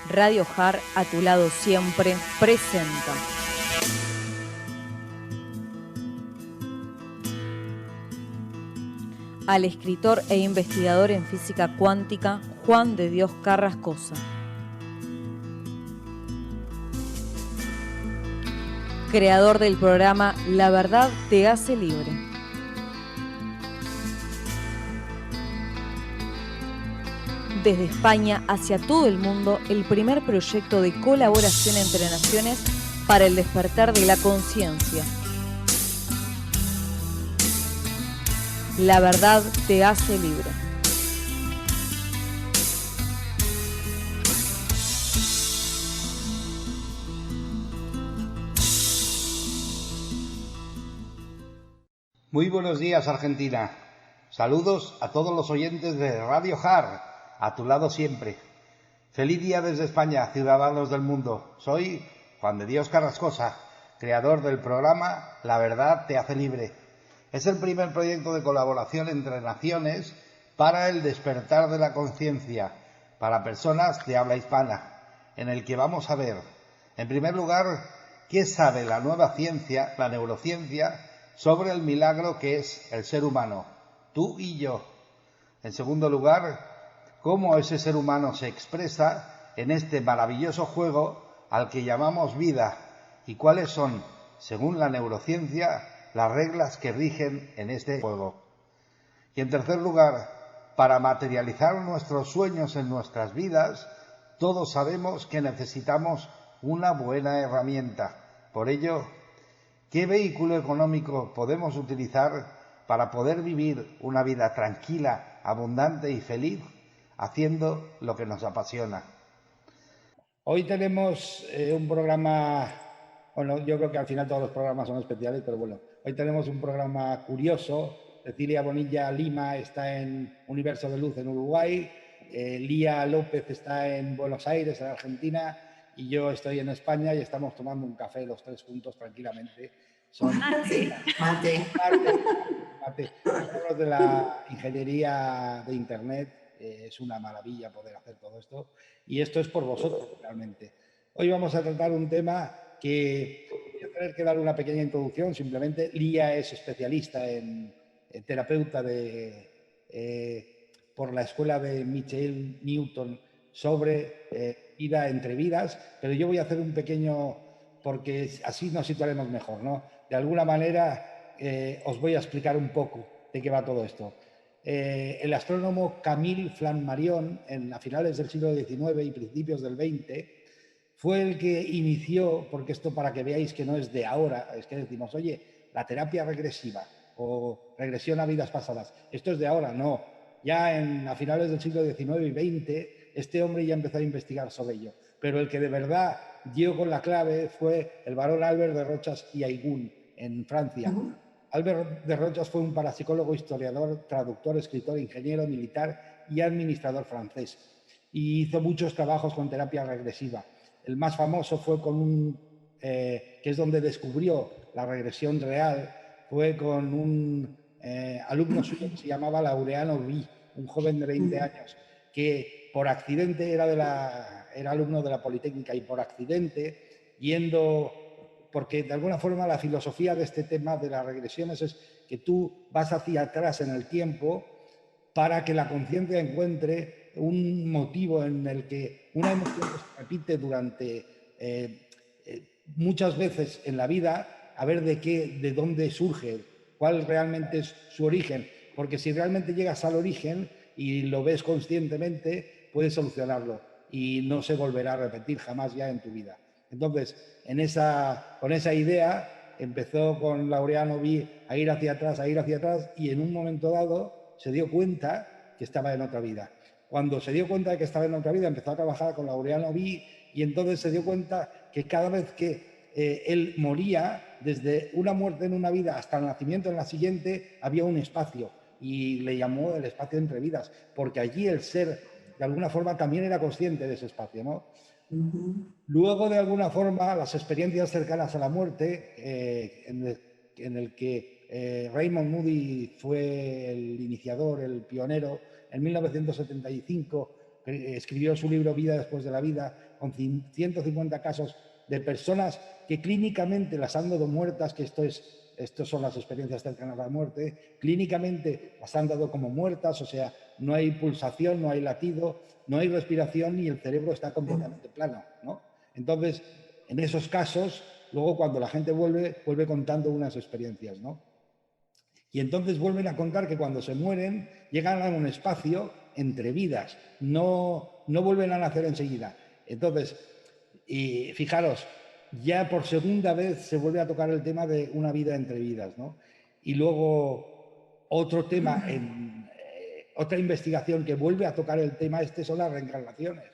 Radio JAR, a tu lado siempre, presenta. Al escritor e investigador en física cuántica, Juan de Dios Carrascosa. Creador del programa La Verdad te hace libre. Desde España hacia todo el mundo, el primer proyecto de colaboración entre naciones para el despertar de la conciencia. La verdad te hace libre. Muy buenos días, Argentina. Saludos a todos los oyentes de Radio JAR, a tu lado siempre. Feliz día desde España, ciudadanos del mundo. Soy Juan de Dios Carrascosa, creador del programa La Verdad te hace libre. Es el primer proyecto de colaboración entre naciones para el despertar de la conciencia, para personas de habla hispana, en el que vamos a ver, en primer lugar, qué sabe la nueva ciencia, la neurociencia, sobre el milagro que es el ser humano, tú y yo. En segundo lugar, cómo ese ser humano se expresa en este maravilloso juego al que llamamos vida y cuáles son, según la neurociencia, las reglas que rigen en este juego. Y en tercer lugar, para materializar nuestros sueños en nuestras vidas, todos sabemos que necesitamos una buena herramienta. Por ello, ¿qué vehículo económico podemos utilizar para poder vivir una vida tranquila, abundante y feliz, haciendo lo que nos apasiona? Hoy tenemos un programa, bueno, yo creo que al final todos los programas son especiales, pero bueno, hoy tenemos un programa curioso. Cecilia Bonilla Lima está en Universo de Luz en Uruguay, Lía López está en Buenos Aires, en Argentina, y yo estoy en España y estamos tomando un café los tres juntos tranquilamente. Mate. Los de la ingeniería de Internet, es una maravilla poder hacer todo esto, y esto es por vosotros realmente. Hoy vamos a tratar un tema que voy a tener que dar una pequeña introducción. Simplemente, Lía es especialista en terapeuta por la escuela de Michael Newton sobre vida entre vidas, pero yo voy a hacer un pequeño, porque así nos situaremos mejor, ¿no? De alguna manera os voy a explicar un poco de qué va todo esto. El astrónomo Camille Flammarion, a finales del siglo XIX y principios del XX, fue el que inició, porque esto para que veáis que no es de ahora, es que decimos, oye, la terapia regresiva o regresión a vidas pasadas, esto es de ahora, no. Ya a finales del siglo XIX y XX, este hombre ya empezó a investigar sobre ello. Pero el que de verdad dio con la clave fue el barón Albert de Rochas y Aigún, en Francia. Albert de Rochas fue un parapsicólogo, historiador, traductor, escritor, ingeniero militar y administrador francés. Y hizo muchos trabajos con terapia regresiva. El más famoso fue con que es donde descubrió la regresión real, fue con un alumno suyo que se llamaba Laureano Ví, un joven de 20 años, que por accidente era alumno de la Politécnica, y por accidente, porque de alguna forma la filosofía de este tema de las regresiones es que tú vas hacia atrás en el tiempo para que la conciencia encuentre un motivo en el que una emoción que se repite durante muchas veces en la vida, a ver de dónde surge, cuál realmente es su origen. Porque si realmente llegas al origen y lo ves conscientemente, puedes solucionarlo y no se volverá a repetir jamás ya en tu vida. Entonces, con esa idea empezó con Laureano Ví a ir hacia atrás, y en un momento dado se dio cuenta que estaba en otra vida. Cuando se dio cuenta de que estaba en otra vida, empezó a trabajar con Laureano Ví, y entonces se dio cuenta que cada vez que él moría, desde una muerte en una vida hasta el nacimiento en la siguiente, había un espacio, y le llamó el espacio entre vidas, porque allí el ser, de alguna forma, también era consciente de ese espacio, ¿no? Luego, de alguna forma, las experiencias cercanas a la muerte, en el que Raymond Moody fue el iniciador, el pionero, en 1975 escribió su libro Vida después de la vida, con 150 casos de personas que clínicamente las han dado muertas, que estas son las experiencias cercanas a la muerte, clínicamente las han dado como muertas, o sea, no hay pulsación, no hay latido, no hay respiración y el cerebro está completamente plano, ¿no? Entonces, en esos casos, luego cuando la gente vuelve contando unas experiencias, ¿no? Y entonces vuelven a contar que cuando se mueren llegan a un espacio entre vidas, no vuelven a nacer enseguida. Entonces, y fijaros, ya por segunda vez se vuelve a tocar el tema de una vida entre vidas, ¿no? Y luego otro tema, otra investigación que vuelve a tocar el tema son las reencarnaciones.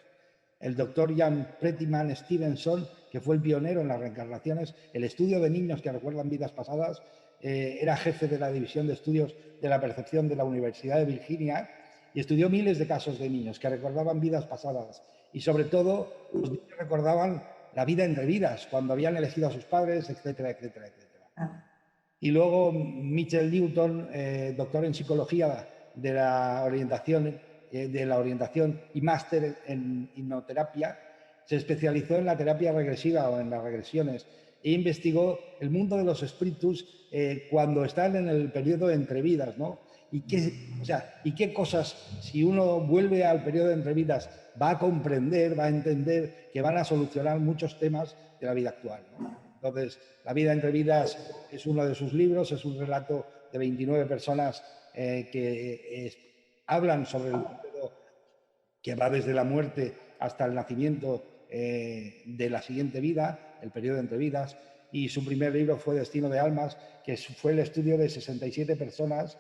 El doctor Jan Prettyman Stevenson, que fue el pionero en las reencarnaciones, el estudio de niños que recuerdan vidas pasadas, era jefe de la División de Estudios de la Percepción de la Universidad de Virginia y estudió miles de casos de niños que recordaban vidas pasadas y sobre todo los niños recordaban la vida entre vidas, cuando habían elegido a sus padres, etcétera, etcétera, etcétera. Y luego Mitchell Newton, doctor en psicología de la orientación y máster en hipnoterapia, se especializó en la terapia regresiva o en las regresiones e investigó el mundo de los espíritus cuando están en el periodo entre vidas, ¿no? Y qué cosas, si uno vuelve al periodo de entre vidas, va a comprender, va a entender que van a solucionar muchos temas de la vida actual, ¿no? Entonces, La vida entre vidas es uno de sus libros, es un relato de 29 personas que hablan sobre el periodo que va desde la muerte hasta el nacimiento de la siguiente vida, el periodo entre vidas, y su primer libro fue Destino de Almas, que fue el estudio de 67 personas,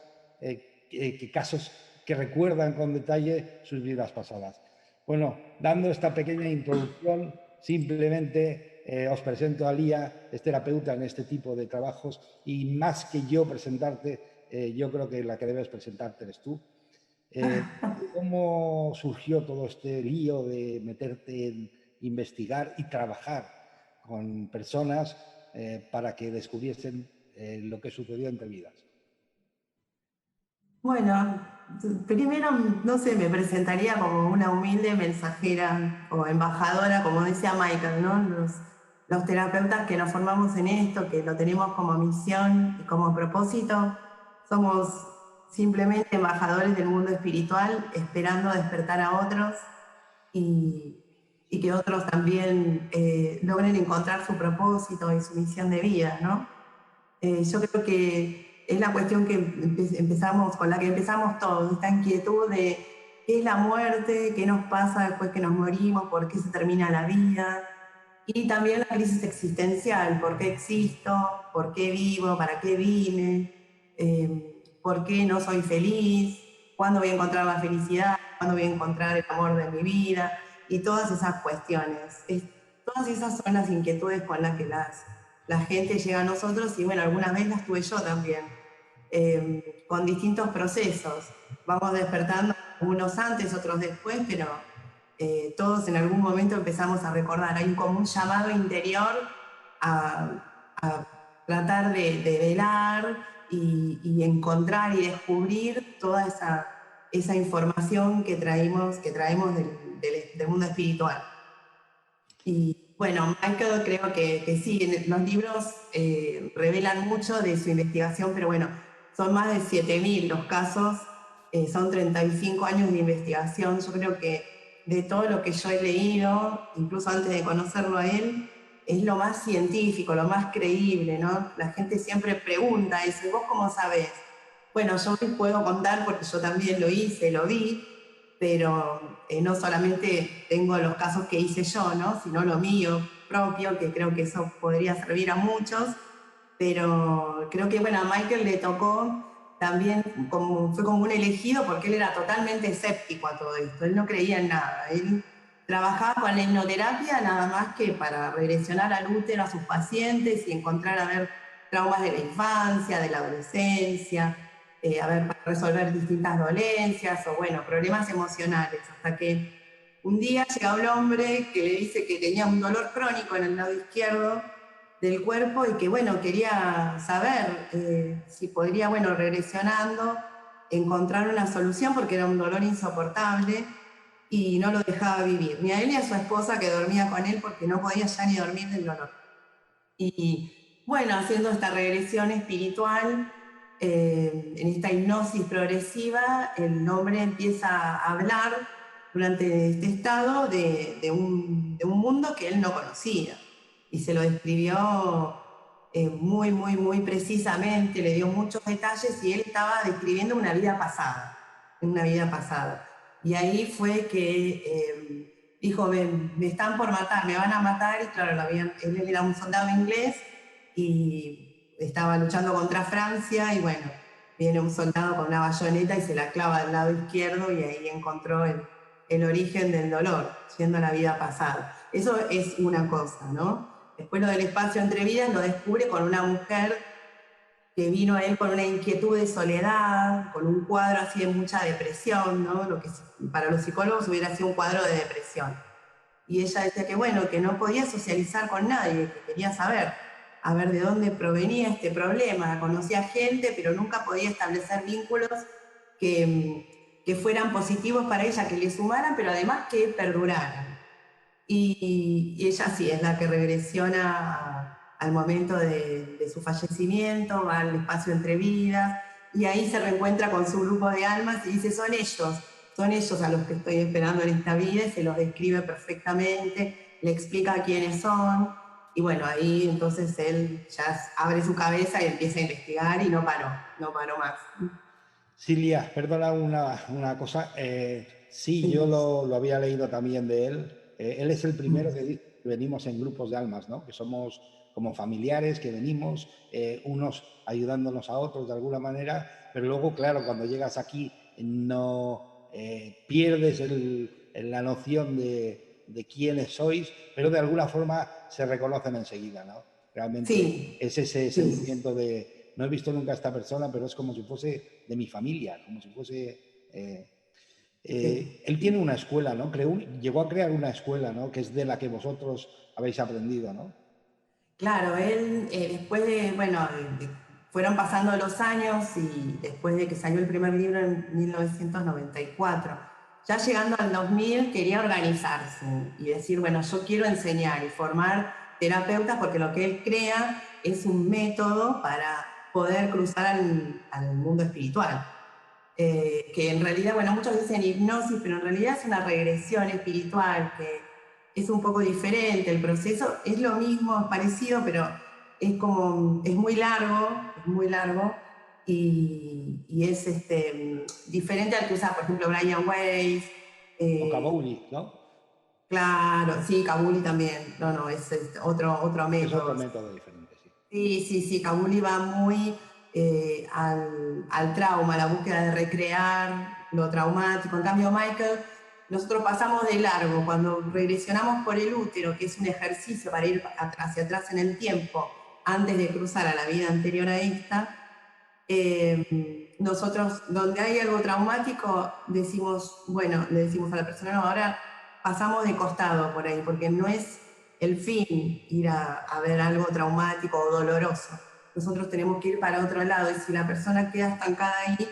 casos que recuerdan con detalle sus vidas pasadas. Bueno, dando esta pequeña introducción, simplemente os presento a Lía, es terapeuta en este tipo de trabajos, y más que yo presentarte, yo creo que la que debes presentarte eres tú. ¿Cómo surgió todo este lío de meterte en investigar y trabajar con personas para que descubriesen lo que sucedió entre vidas? Bueno, primero, no sé, me presentaría como una humilde mensajera o embajadora, como decía Michael, ¿no? Los terapeutas que nos formamos en esto, que lo tenemos como misión y como propósito, somos simplemente embajadores del mundo espiritual, esperando despertar a otros y que otros también logren encontrar su propósito y su misión de vida, ¿no? Yo creo que es la cuestión que con la que empezamos todos, esta inquietud de qué es la muerte, qué nos pasa después que nos morimos, por qué se termina la vida, y también la crisis existencial, por qué existo, por qué vivo, para qué vine, por qué no soy feliz, cuándo voy a encontrar la felicidad, cuándo voy a encontrar el amor de mi vida, y todas esas cuestiones. Todas esas son las inquietudes con las que la gente llega a nosotros, y bueno, algunas veces las tuve yo también, con distintos procesos. Vamos despertando, unos antes, otros después, pero todos en algún momento empezamos a recordar. Hay como un llamado interior a tratar de velar y encontrar y descubrir toda esa información que traemos del mundo espiritual. Y bueno, Michael creo que sí, los libros revelan mucho de su investigación, pero bueno, son más de 7.000 los casos, son 35 años de investigación. Yo creo que de todo lo que yo he leído, incluso antes de conocerlo a él, es lo más científico, lo más creíble, ¿no? La gente siempre pregunta eso, ¿vos cómo sabés? Bueno, yo les puedo contar porque yo también lo hice, lo vi, pero no solamente tengo los casos que hice yo, ¿no? Sino lo mío propio, que creo que eso podría servir a muchos, pero creo que, bueno, a Michael le tocó también, fue como un elegido, porque él era totalmente escéptico a todo esto, él no creía en nada, él trabajaba con la hipnoterapia nada más que para regresionar al útero a sus pacientes y encontrar a ver traumas de la infancia, de la adolescencia, para resolver distintas dolencias o, bueno, problemas emocionales, hasta que un día llega un hombre que le dice que tenía un dolor crónico en el lado izquierdo del cuerpo y que, bueno, quería saber si podría, bueno, regresionando, encontrar una solución porque era un dolor insoportable. y no lo dejaba vivir, ni a él ni a su esposa que dormía con él porque no podía ya ni dormir del dolor. Y bueno, haciendo esta regresión espiritual, en esta hipnosis progresiva, el hombre empieza a hablar durante este estado de un mundo que él no conocía. Y se lo describió muy precisamente, le dio muchos detalles y él estaba describiendo una vida pasada. Y ahí fue que dijo, me están por matar, me van a matar, y claro, él era un soldado inglés y estaba luchando contra Francia, y bueno, viene un soldado con una bayoneta y se la clava del lado izquierdo, y ahí encontró el origen del dolor, siendo la vida pasada. Eso es una cosa, ¿no? Después lo del espacio entre vidas lo descubre con una mujer que vino a él con una inquietud de soledad, con un cuadro así de mucha depresión, ¿no? Lo que para los psicólogos hubiera sido un cuadro de depresión. Y ella decía que bueno, que no podía socializar con nadie, que quería saber, a ver de dónde provenía este problema. Conocía gente, pero nunca podía establecer vínculos que fueran positivos para ella, que le sumaran, pero además que perduraran. Y ella sí es la que regresiona al momento de su fallecimiento, va al espacio entre vidas, y ahí se reencuentra con su grupo de almas y dice, son ellos a los que estoy esperando en esta vida, y se los describe perfectamente, le explica quiénes son, y bueno, ahí entonces él ya abre su cabeza y empieza a investigar y no paró más. Silvia, perdona una cosa. Sí, yo lo había leído también de él. Él es el primero que dice que venimos en grupos de almas, ¿no? Que somos como familiares, que venimos unos ayudándonos a otros de alguna manera, pero luego, claro, cuando llegas aquí no pierdes la noción de quiénes sois, pero de alguna forma se reconocen enseguida, ¿no? Realmente sí, es ese sentimiento de no he visto nunca a esta persona, pero es como si fuese de mi familia, como si fuese... él tiene una escuela, ¿no? Llegó a crear una escuela, ¿no? Que es de la que vosotros habéis aprendido, ¿no? Claro, él después fueron pasando los años y después de que salió el primer libro en 1994, ya llegando al 2000 quería organizarse y decir, bueno, yo quiero enseñar y formar terapeutas porque lo que él crea es un método para poder cruzar al mundo espiritual. Que en realidad, bueno, muchos dicen hipnosis, pero en realidad es una regresión espiritual que es un poco diferente. El proceso es lo mismo, es parecido, pero es muy largo y es diferente al que usa, por ejemplo, Brian Weiss. O Kabouli, ¿no? Claro, sí, Kabouli también. No, es otro método. Es otro método diferente, sí. Sí, Kabouli va muy al trauma, a la búsqueda de recrear lo traumático. En cambio, Michael, nosotros pasamos de largo. Cuando regresionamos por el útero, que es un ejercicio para ir hacia atrás en el tiempo, antes de cruzar a la vida anterior a esta, nosotros, donde hay algo traumático, le decimos a la persona, no, ahora pasamos de costado por ahí, porque no es el fin ir a ver algo traumático o doloroso. Nosotros tenemos que ir para otro lado, y si la persona queda estancada ahí,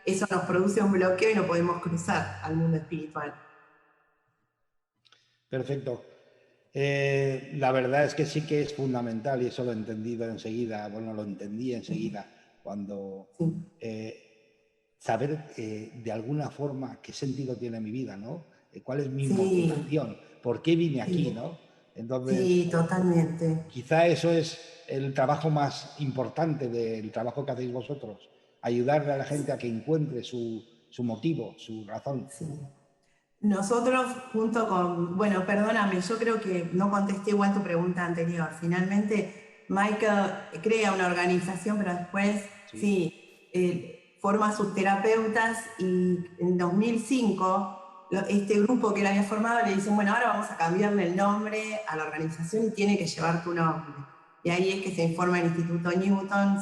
eso nos produce un bloqueo y no podemos cruzar al mundo espiritual. Perfecto. La verdad es que sí que es fundamental, y eso lo he entendido enseguida, lo entendí enseguida, cuando saber de alguna forma qué sentido tiene mi vida, ¿no? ¿Cuál es mi motivación? ¿Por qué vine aquí, no? Entonces, sí, totalmente. Quizá eso es el trabajo más importante del trabajo que hacéis vosotros, ayudarle a la gente a que encuentre su motivo, su razón. Sí. Nosotros, junto con, perdóname, yo creo que no contesté igual tu pregunta anterior. Finalmente, Michael crea una organización, pero después, forma sus terapeutas, y en 2005, este grupo que él había formado le dicen, bueno, ahora vamos a cambiarle el nombre a la organización y tiene que llevar tu nombre. Y ahí es que se informa el Instituto Newton,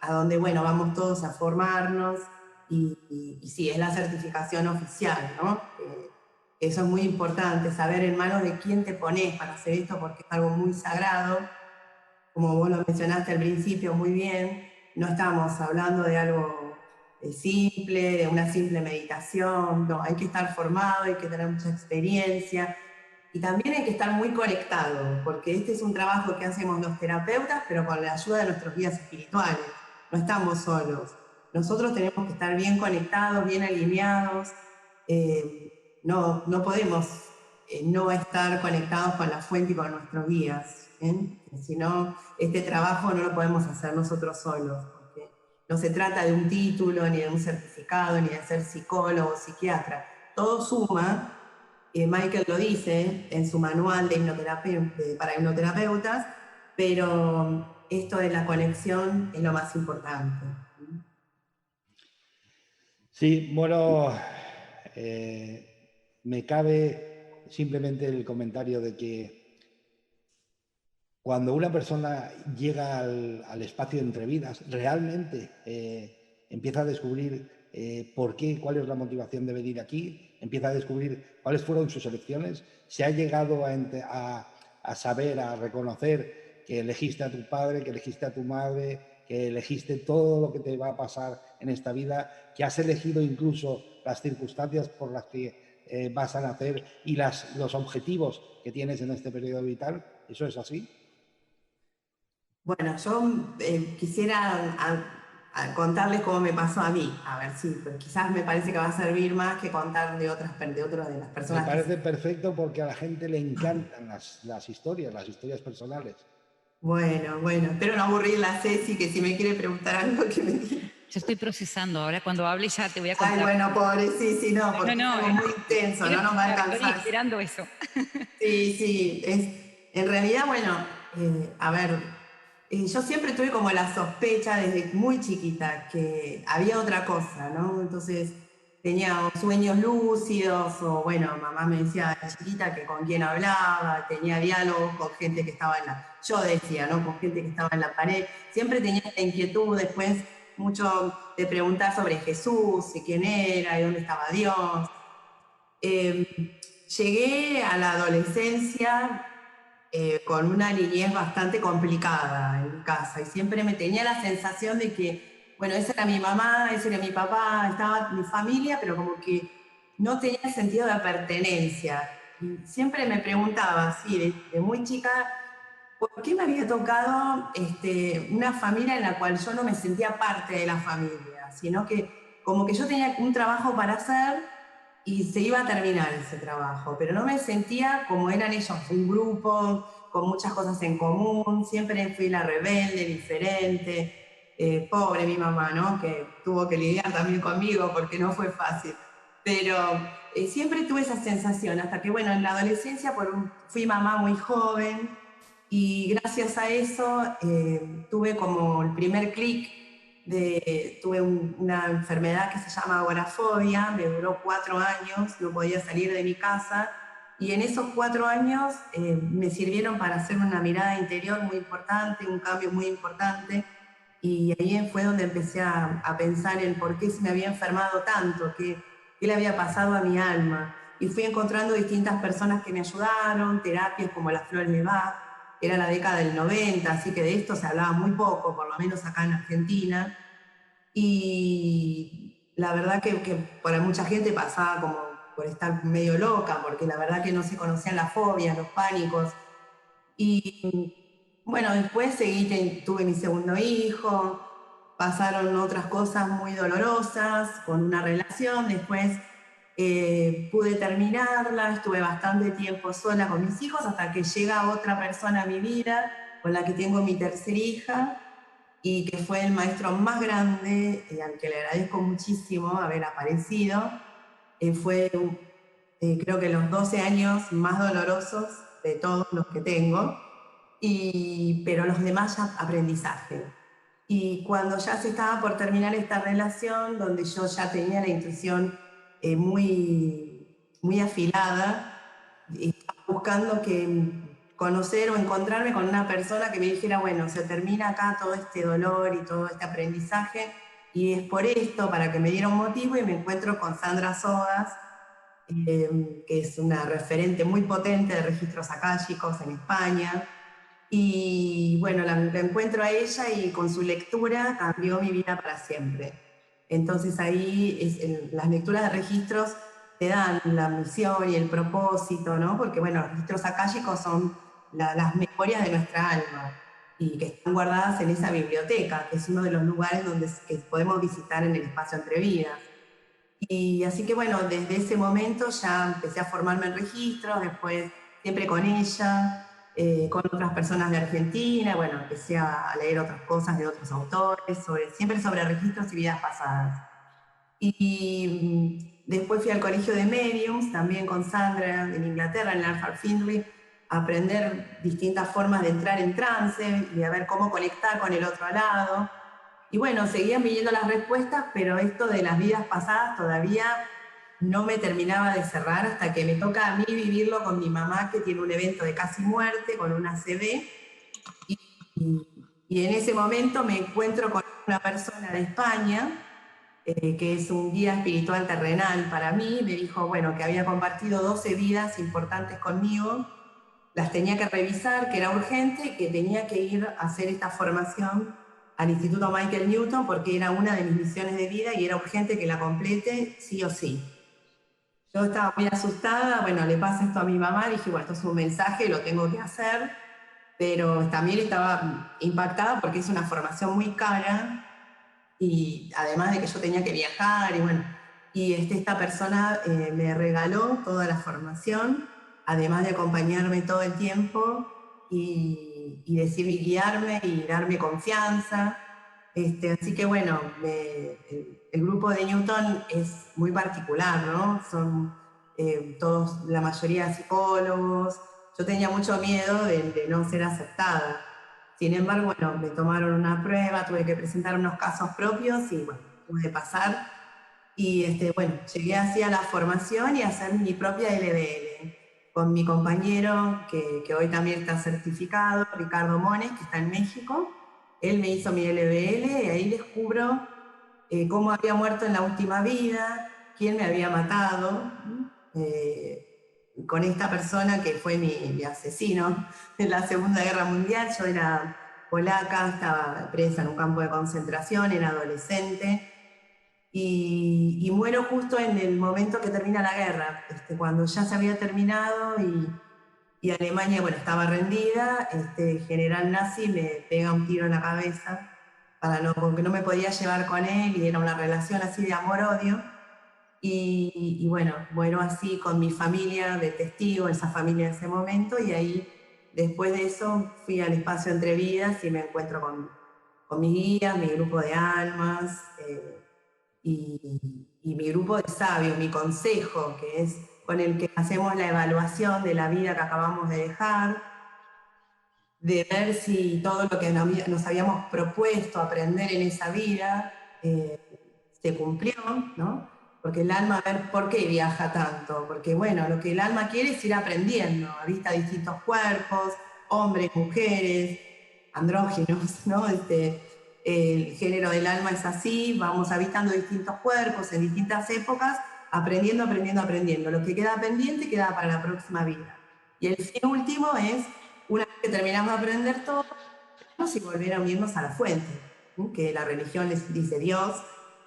a donde, vamos todos a formarnos. Y sí, es la certificación oficial, ¿no? Eso es muy importante, saber en manos de quién te pones para hacer esto, porque es algo muy sagrado. Como vos lo mencionaste al principio muy bien, no estamos hablando de algo simple, de una simple meditación. No, hay que estar formado, hay que tener mucha experiencia y también hay que estar muy conectado, porque este es un trabajo que hacemos los terapeutas, pero con la ayuda de nuestros guías espirituales. No estamos solos. Nosotros tenemos que estar bien conectados, bien alineados. No podemos no estar conectados con la fuente y con nuestros guías. Si no, este trabajo no lo podemos hacer nosotros solos, porque no se trata de un título, ni de un certificado, ni de ser psicólogo o psiquiatra. Todo suma, Michael lo dice en su manual para hipnoterapeutas, pero esto de la conexión es lo más importante. Sí, bueno, me cabe simplemente el comentario de que cuando una persona llega al espacio de Entre Vidas, realmente empieza a descubrir por qué, cuál es la motivación de venir aquí, empieza a descubrir cuáles fueron sus elecciones, se ha llegado a saber, a reconocer que elegiste a tu padre, que elegiste a tu madre, que elegiste todo lo que te va a pasar en esta vida, que has elegido incluso las circunstancias por las que vas a nacer y los objetivos que tienes en este periodo vital. ¿Eso es así? Bueno, yo quisiera contarles cómo me pasó a mí, a ver si quizás me parece que va a servir más que contar de otras de las personas. Me parece perfecto porque a la gente le encantan las historias personales. Bueno, espero no aburrirla a Ceci, que si me quiere preguntar algo que me diga. Yo estoy procesando, ahora cuando hable ya te voy a contar. Ay, bueno, pobre, sí, no, porque es algo muy intenso, no nos va a alcanzar. Estoy esperando eso. Sí, en realidad, bueno, a ver, yo siempre tuve como la sospecha desde muy chiquita que había otra cosa, ¿no? Entonces tenía sueños lúcidos, o bueno, mamá me decía de chiquita que con quién hablaba, tenía diálogos con gente que estaba yo decía, ¿no? Con gente que estaba en la pared. Siempre tenía la inquietud después mucho de preguntar sobre Jesús, y quién era, y dónde estaba Dios. Llegué a la adolescencia con una niñez bastante complicada en mi casa y siempre me tenía la sensación de que, bueno, esa era mi mamá, ese era mi papá, estaba mi familia, pero como que no tenía sentido de pertenencia. Y siempre me preguntaba, así, de muy chica, ¿por qué me había tocado una familia en la cual yo no me sentía parte de la familia? Sino que como que yo tenía un trabajo para hacer y se iba a terminar ese trabajo, pero no me sentía como eran ellos, un grupo con muchas cosas en común, siempre fui la rebelde, diferente, pobre mi mamá, ¿no? Que tuvo que lidiar también conmigo porque no fue fácil, pero siempre tuve esa sensación, hasta que bueno, en la adolescencia fui mamá muy joven y gracias a eso tuve como el primer clic. Tuve una enfermedad que se llama agorafobia, me duró 4 años, no podía salir de mi casa y en esos 4 años me sirvieron para hacer una mirada interior muy importante, un cambio muy importante y ahí fue donde empecé a pensar en por qué se me había enfermado tanto, qué le había pasado a mi alma y fui encontrando distintas personas que me ayudaron, terapias como las flores de Bach. Era la década del 90, así que de esto se hablaba muy poco, por lo menos acá en Argentina. Y la verdad que para mucha gente pasaba como por estar medio loca, porque la verdad que no se conocían las fobias, los pánicos. Y bueno, después tuve mi segundo hijo, pasaron otras cosas muy dolorosas con una relación, después pude terminarla, estuve bastante tiempo sola con mis hijos hasta que llega otra persona a mi vida con la que tengo mi tercera hija y que fue el maestro más grande al que le agradezco muchísimo haber aparecido. Fue creo que los 12 años más dolorosos de todos los que tengo, pero los demás ya aprendizaje. Y cuando ya se estaba por terminar esta relación, donde yo ya tenía la intuición muy afilada, estaba buscando conocer o encontrarme con una persona que me dijera, bueno, se termina acá todo este dolor y todo este aprendizaje, y es por esto, para que me diera un motivo, y me encuentro con Sandra Sogas, que es una referente muy potente de registros akáshicos en España. Y bueno, la encuentro a ella y con su lectura cambió mi vida para siempre. Entonces ahí las lecturas de registros te dan la misión y el propósito, ¿no? Porque bueno, los registros akáshicos son las memorias de nuestra alma y que están guardadas en esa biblioteca, que es uno de los lugares que podemos visitar en el espacio entre vidas. Y así que bueno, desde ese momento ya empecé a formarme en registros, después siempre con ella, con otras personas de Argentina, bueno, empecé a leer otras cosas de otros autores, siempre sobre registros y vidas pasadas. Y después fui al colegio de mediums, también con Sandra en Inglaterra, en Alfred Findlay, a aprender distintas formas de entrar en trance y a ver cómo conectar con el otro lado. Y bueno, seguían viniendo las respuestas, pero esto de las vidas pasadas todavía no me terminaba de cerrar hasta que me toca a mí vivirlo con mi mamá, que tiene un evento de casi muerte, con una ACV. Y en ese momento me encuentro con una persona de España, que es un guía espiritual terrenal para mí. Me dijo, bueno, que había compartido 12 vidas importantes conmigo, las tenía que revisar, que era urgente, que tenía que ir a hacer esta formación al Instituto Michael Newton porque era una de mis misiones de vida y era urgente que la complete sí o sí. Yo estaba muy asustada, bueno, le pasa esto a mi mamá, dije, bueno, esto es un mensaje, lo tengo que hacer, pero también estaba impactada porque es una formación muy cara y además de que yo tenía que viajar y bueno, y esta persona me regaló toda la formación, además de acompañarme todo el tiempo y decir y guiarme y darme confianza. Así que bueno, el grupo de Newton es muy particular, ¿no? Son todos, la mayoría psicólogos. Yo tenía mucho miedo de no ser aceptada. Sin embargo, bueno, me tomaron una prueba, tuve que presentar unos casos propios y bueno, pude pasar. Y bueno, llegué así a la formación y a hacer mi propia LBL con mi compañero que hoy también está certificado, Ricardo Mones, que está en México. Él me hizo mi LBL y ahí descubro cómo había muerto en la última vida, quién me había matado, con esta persona que fue mi asesino en la Segunda Guerra Mundial. Yo era polaca, estaba presa en un campo de concentración, era adolescente, y muero justo en el momento que termina la guerra, cuando ya se había terminado y Alemania, bueno, estaba rendida. El general nazi me pega un tiro en la cabeza porque no me podía llevar con él y era una relación así de amor-odio. Y bueno, muero así con mi familia de testigo, esa familia en ese momento, y ahí, después de eso, fui al espacio entre vidas y me encuentro con mis guías, mi grupo de almas, y mi grupo de sabios, mi consejo, que es con el que hacemos la evaluación de la vida que acabamos de dejar, de ver si todo lo que nos habíamos propuesto aprender en esa vida se cumplió, ¿no? Porque el alma, a ver, ¿por qué viaja tanto? Porque, bueno, lo que el alma quiere es ir aprendiendo, habita distintos cuerpos, hombres, mujeres, andróginos, ¿no? El género del alma es así, vamos habitando distintos cuerpos en distintas épocas, aprendiendo, aprendiendo, aprendiendo. Lo que queda pendiente queda para la próxima vida. Y el fin último es, una vez que terminamos de aprender todo, y volver a unirnos a la fuente, ¿sí? Que la religión les dice Dios,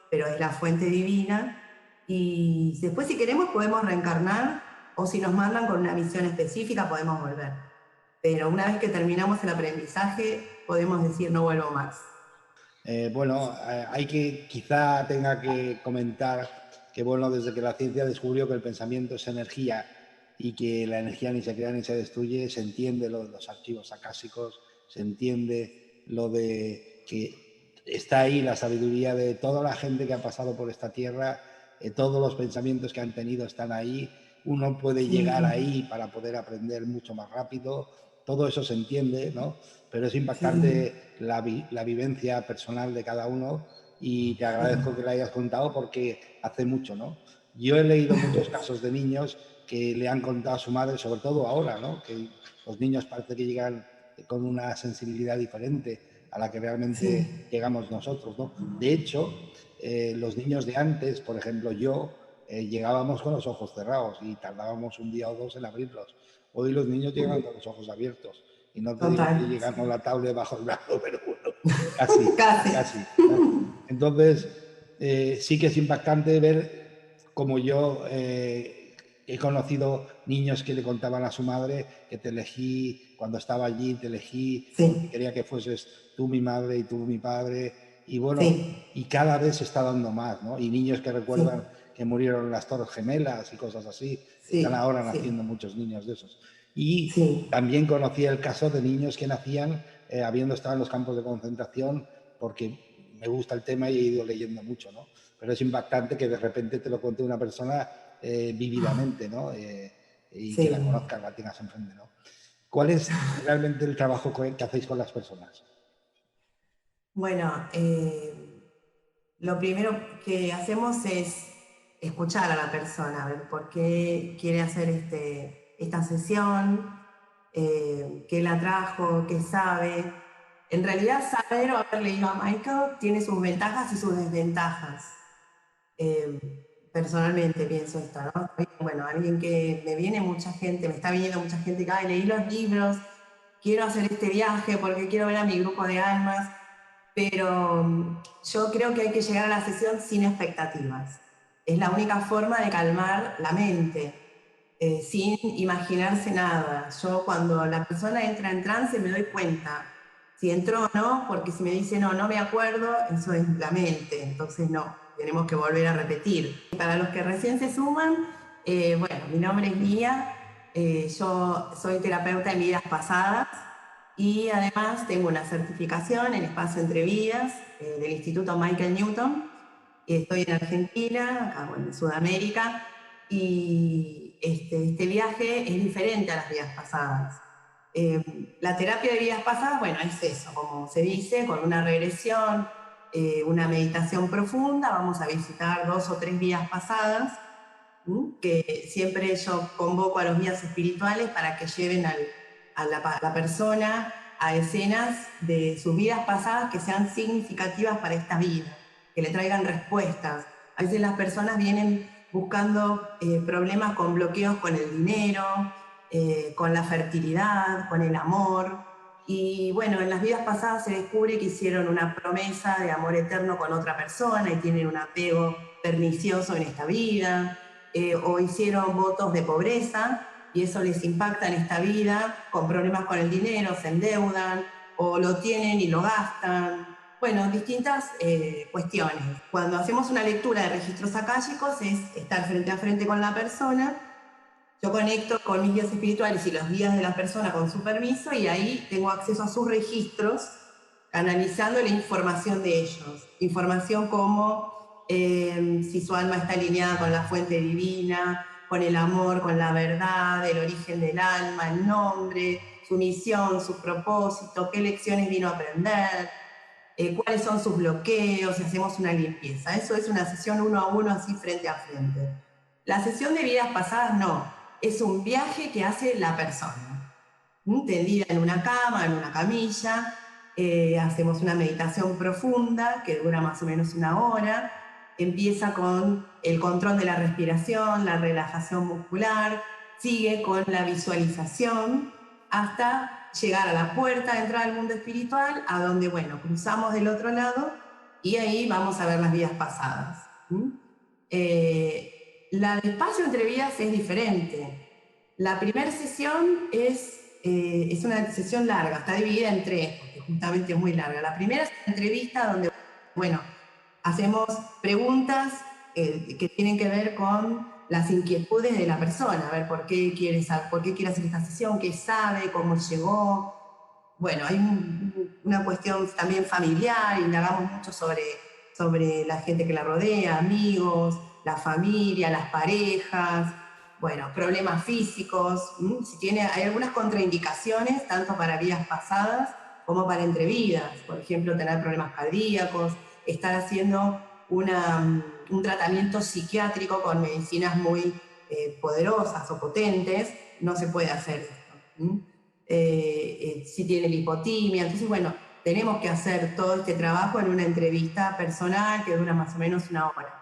pero es la fuente divina. Y después, si queremos, podemos reencarnar, o si nos mandan con una misión específica, podemos volver. Pero una vez que terminamos el aprendizaje, podemos decir no vuelvo más. Quizá tenga que comentar que, bueno, desde que la ciencia descubrió que el pensamiento es energía y que la energía ni se crea ni se destruye, se entiende lo de los archivos acásicos, se entiende lo de que está ahí la sabiduría de toda la gente que ha pasado por esta tierra, todos los pensamientos que han tenido están ahí, uno puede llegar ahí para poder aprender mucho más rápido, todo eso se entiende, ¿no? Pero es impactante la vivencia personal de cada uno y te agradezco que la hayas contado porque hace mucho, ¿no? Yo he leído muchos casos de niños que le han contado a su madre, sobre todo ahora, ¿no? Que los niños parece que llegan con una sensibilidad diferente a la que realmente llegamos nosotros, ¿no? De hecho, los niños de antes, por ejemplo, llegábamos con los ojos cerrados y tardábamos un día o dos en abrirlos. Hoy los niños llegan con los ojos abiertos. Y no te digo que llegan con la tablet bajo el brazo, pero bueno, casi. Entonces, sí que es impactante ver como yo he conocido niños que le contaban a su madre que te elegí cuando estaba allí, te elegí porque quería que fueses tú mi madre y tú mi padre. Y bueno, y cada vez se está dando más, ¿no? Y niños que recuerdan que murieron en las Torres Gemelas y cosas así. Están ahora naciendo muchos niños de esos. Y también conocí el caso de niños que nacían habiendo estado en los campos de concentración, porque me gusta el tema y he ido leyendo mucho, ¿no? Pero es impactante que de repente te lo cuente una persona vívidamente, ¿no? Y que la conozcas, la tengas enfrente, ¿no? ¿Cuál es realmente el trabajo que hacéis con las personas? Bueno, lo primero que hacemos es escuchar a la persona, a ver por qué quiere hacer esta sesión, qué la trajo, qué sabe. En realidad, saber o haber leído a Michael tiene sus ventajas y sus desventajas. Personalmente pienso esto, ¿no? Bueno, alguien que me viene mucha gente, me está viniendo mucha gente que leí los libros, quiero hacer este viaje porque quiero ver a mi grupo de almas, pero yo creo que hay que llegar a la sesión sin expectativas. Es la única forma de calmar la mente, sin imaginarse nada. Yo cuando la persona entra en trance me doy cuenta si entró o no, porque si me dice no, no me acuerdo, eso es la mente, entonces no, tenemos que volver a repetir. Para los que recién se suman, bueno, mi nombre es Mía, yo soy terapeuta en vidas pasadas y además tengo una certificación en espacio entre vidas del Instituto Michael Newton. Estoy en Argentina, acá bueno, en Sudamérica, y este viaje es diferente a las vidas pasadas. La terapia de vidas pasadas, bueno, es eso, como se dice, con una regresión, una meditación profunda, vamos a visitar 2 o 3 vidas pasadas, que siempre yo convoco a los guías espirituales para que lleven a la persona a escenas de sus vidas pasadas que sean significativas para esta vida, que le traigan respuestas. A veces las personas vienen buscando problemas con bloqueos con el dinero, con la fertilidad, con el amor. Y bueno, en las vidas pasadas se descubre que hicieron una promesa de amor eterno con otra persona y tienen un apego pernicioso en esta vida, o hicieron votos de pobreza y eso les impacta en esta vida, con problemas con el dinero, se endeudan, o lo tienen y lo gastan. Bueno, distintas cuestiones. Cuando hacemos una lectura de registros akáshicos es estar frente a frente con la persona. Yo conecto con mis guías espirituales y los guías de la persona con su permiso y ahí tengo acceso a sus registros, canalizando la información de ellos. Información como si su alma está alineada con la fuente divina, con el amor, con la verdad, el origen del alma, el nombre, su misión, su propósito, qué lecciones vino a aprender, cuáles son sus bloqueos, y hacemos una limpieza. Eso es una sesión 1 a 1, así frente a frente. La sesión de vidas pasadas no, es un viaje que hace la persona. Tendida en una cama, en una camilla, hacemos una meditación profunda que dura más o menos 1 hora, empieza con el control de la respiración, la relajación muscular, sigue con la visualización, hasta llegar a la puerta de entrada al mundo espiritual, a donde, bueno, cruzamos del otro lado y ahí vamos a ver las vidas pasadas. La de espacio entre vidas es diferente. La primera sesión es una sesión larga, está dividida en 3, porque justamente es muy larga. La primera es una entrevista donde, bueno, hacemos preguntas que tienen que ver con las inquietudes de la persona, a ver por qué quiere hacer esta sesión, qué sabe, cómo llegó. Bueno, hay una cuestión también familiar, indagamos mucho sobre la gente que la rodea, amigos, la familia, las parejas, bueno, problemas físicos, hay algunas contraindicaciones, tanto para vidas pasadas como para entrevidas. Por ejemplo, tener problemas cardíacos, estar haciendo un tratamiento psiquiátrico con medicinas muy poderosas o potentes, no se puede hacer esto. Si tiene lipotimia, entonces bueno, tenemos que hacer todo este trabajo en una entrevista personal que dura más o menos 1 hora.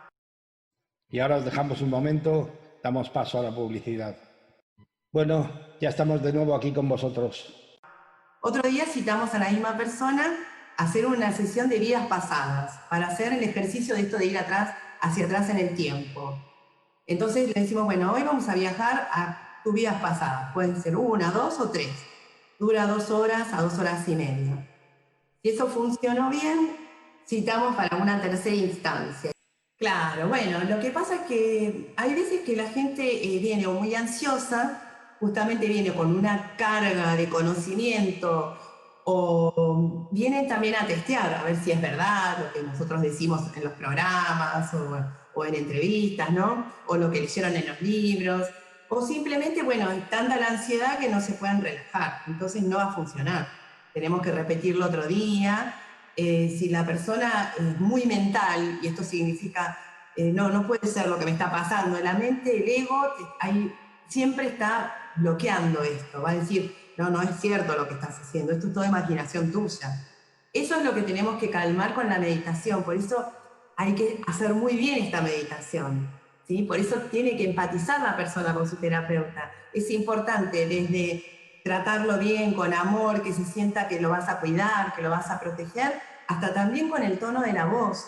Y ahora os dejamos un momento, damos paso a la publicidad. Bueno, ya estamos de nuevo aquí con vosotros. Otro día citamos a la misma persona hacer una sesión de vidas pasadas, para hacer el ejercicio de esto de ir atrás, hacia atrás en el tiempo. Entonces le decimos, bueno, hoy vamos a viajar a tus vidas pasadas. Pueden ser 1, 2 o 3. Dura 2 horas a 2 horas y media. Si eso funcionó bien, citamos para una tercera instancia. Claro, bueno, lo que pasa es que hay veces que la gente viene o muy ansiosa, justamente viene con una carga de conocimiento, o vienen también a testear, a ver si es verdad lo que nosotros decimos en los programas o en entrevistas, ¿no? O lo que leyeron en los libros, o simplemente, bueno, hay tanta la ansiedad que no se pueden relajar, entonces no va a funcionar. Tenemos que repetirlo otro día. Si la persona es muy mental, y esto significa, no puede ser lo que me está pasando, la mente, el ego, siempre está bloqueando esto, va a decir, no es cierto lo que estás haciendo, esto es toda imaginación tuya. Eso es lo que tenemos que calmar con la meditación, por eso hay que hacer muy bien esta meditación, ¿sí? Por eso tiene que empatizar la persona con su terapeuta. Es importante desde tratarlo bien, con amor, que se sienta que lo vas a cuidar, que lo vas a proteger, hasta también con el tono de la voz,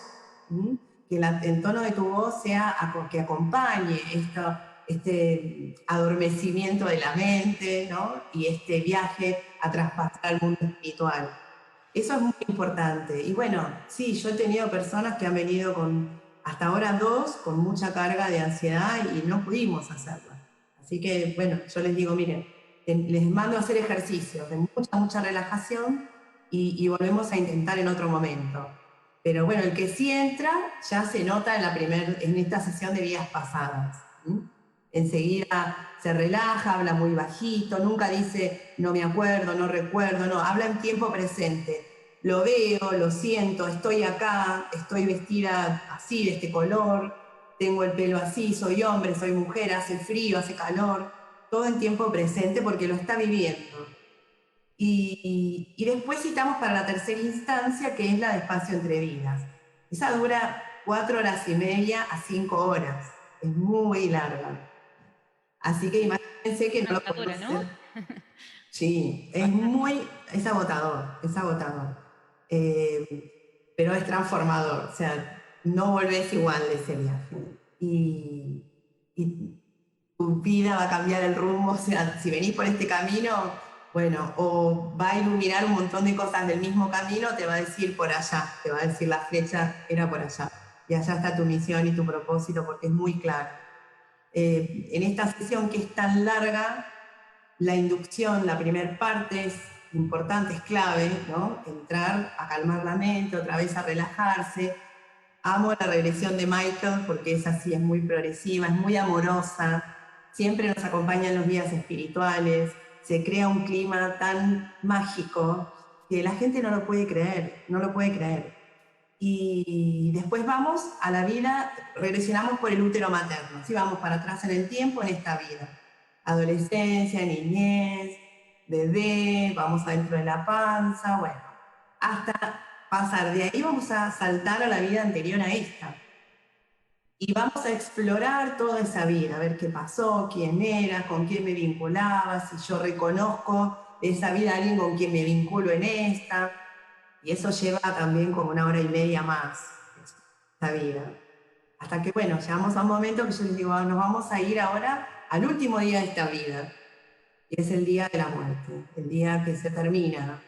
¿sí? Que el tono de tu voz sea que acompañe este adormecimiento de la mente, ¿no? Y este viaje a traspasar al mundo espiritual. Eso es muy importante. Y bueno, sí, yo he tenido personas que han venido hasta ahora 2, con mucha carga de ansiedad y no pudimos hacerlo. Así que, bueno, yo les digo, miren, les mando a hacer ejercicios de mucha relajación y volvemos a intentar en otro momento. Pero bueno, el que sí entra ya se nota en esta sesión de vidas pasadas. ¿Sí? Enseguida se relaja, habla muy bajito, nunca dice no me acuerdo, no recuerdo, no, habla en tiempo presente. Lo veo, lo siento, estoy acá, estoy vestida así, de este color, tengo el pelo así, soy hombre, soy mujer, hace frío, hace calor, todo en tiempo presente porque lo está viviendo. Y después citamos para la tercera instancia, que es la de espacio entre vidas. Esa dura 4 horas y media a 5 horas, es muy larga. Así que imagínense que no lo podemos hacer. ¿No? Sí, es agotador, pero es transformador, o sea, no volvés igual de ese viaje. Y tu vida va a cambiar el rumbo, o sea, si venís por este camino, bueno, o va a iluminar un montón de cosas del mismo camino, te va a decir por allá, te va a decir la flecha era por allá. Y allá está tu misión y tu propósito, porque es muy claro. En esta sesión que es tan larga, la inducción, la primera parte es importante, es clave, ¿no? Entrar a calmar la mente, otra vez a relajarse. Amo la regresión de Michael porque es así, es muy progresiva, es muy amorosa, siempre nos acompaña en los días espirituales, se crea un clima tan mágico que la gente no lo puede creer, no lo puede creer. Y después vamos a la vida, regresionamos por el útero materno, ¿sí? Vamos para atrás en el tiempo en esta vida. Adolescencia, niñez, bebé, vamos adentro de la panza, bueno, hasta pasar de ahí vamos a saltar a la vida anterior a esta. Y vamos a explorar toda esa vida, a ver qué pasó, quién era, con quién me vinculaba, si yo reconozco de esa vida a alguien con quien me vinculo en esta. Y eso lleva también como 1 hora y media más, esa vida. Hasta que, bueno, llegamos a un momento que yo les digo, nos vamos a ir ahora al último día de esta vida, que es el día de la muerte, el día que se termina.